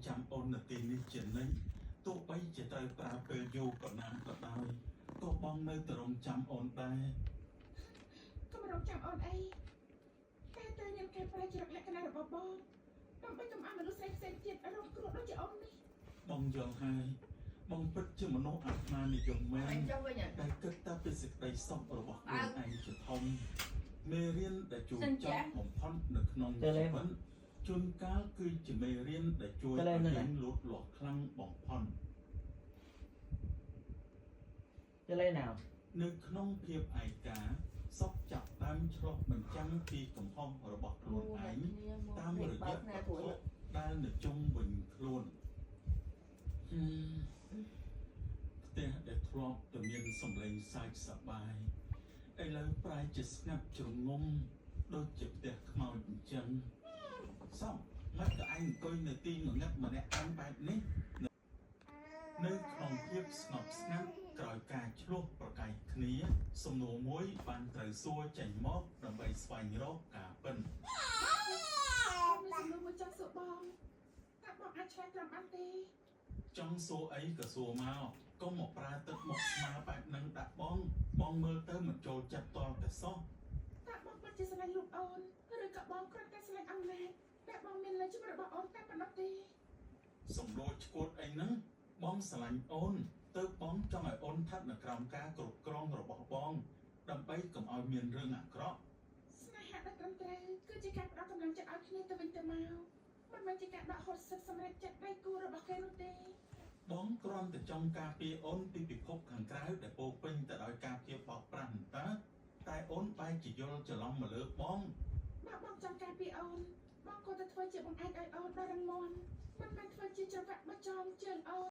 ចាំអូននៅទីនេះជានិច្ចទោះបីជាត្រូវប្រើពេលយូរក៏ណាក៏ដោយក៏បងនៅតែរងចាំអូនដែរកុំរងចាំអូនអីតែត្រូវញ៉ាំកែប្រែច្រកលក្ខណៈរបស់បងដើម្បីកុំឲ្យមនុស្សផ្សេងទៀតរងគ្រោះដូចជាអូននេះបងយល់ហើយបងពិតជាមនុស្សអាត្មានិយមមែនតែគិតតែពីសេចក្តីសុខរបស់ខ្លួនឯងជាធំមេរៀនដែលជួយចាប់បំផុតនៅក្នុងជីវិតជួនកាលគឺជាមេរៀនដែលជួយឲ្យយើងលូតលាស់ខ្លាំងបំផុតនៅក្នុងភាពឯកាសុខចាប់តាមឆ្លុះបញ្ចាំងពីកំហុសរបស់ខ្លួនឯងតាមរយៈវត្ថុដែលនៅជុំវិញខ្លួនផ្ទះដែលធ្លាប់តែមានសម្លេងសើចសប្បាយឥឡូវប្រែជាស្ងាត់ជ្រងំដូចជាផ្ទះខ្មោចអញ្ចឹងសំមិនក៏ឯងអង្គុយនៅទីងងឹតម្នាក់ឯងបែបនេះនៅក្នុងភាពស្ងប់ស្ងាត់ក្រោយការឆ្លោះប្រកែកគ្នាសំណួរមួយបានត្រូវសួរចេញមកដើម្បីស្វែងរកការពិតមានសំណួរមួយចង់សួរបងតើបងអាចឆ្លើយត្រង់បានទេចង់សួរអីក៏សួរមកកុំមកប្រើទឹកមកស្មាបែបហ្នឹងដាក់បងមើលទៅមិនចូលចិត្តតតែសោះតើបងពិតជាស្រឡាញ់លោកអូនឬក៏បងគ្រាន់តែស្រឡាញ់អំណាចតែបងមានលើជីវិតរបស់អូនតែប៉ុណ្ណោះទេសំណួរឈួតអីហ្នឹងបងស្រឡាញ់អូនទៅបងចង់ឲ្យអូនស្ថិតនៅក្រោមការគ្រប់គ្រងរបស់បងដើម្បីកុំឲ្យមានរឿងអាក្រក់ស្នេហាដ៏ត្រឹមត្រូវគឺជាការផ្ដល់កម្លាំងចិត្តឲ្យគ្នាទៅវិញទៅមកមិនមែនជាការដកហូតសិទ្ធិសម្រេចចិត្តដៃគូរបស់គេនោះទេបងគ្រាន់តែចង់ការពារអូនពីពិភពខាងក្រៅដែលពោពេញទៅដោយការភៀបបោកប្រាស់តែអូនបែរជាយល់ច្រឡំមកលើបងចង់ការពារអូនបងក៏ទៅធ្វើជាបង្អែកឲ្យអូនដល់រឹងមាំ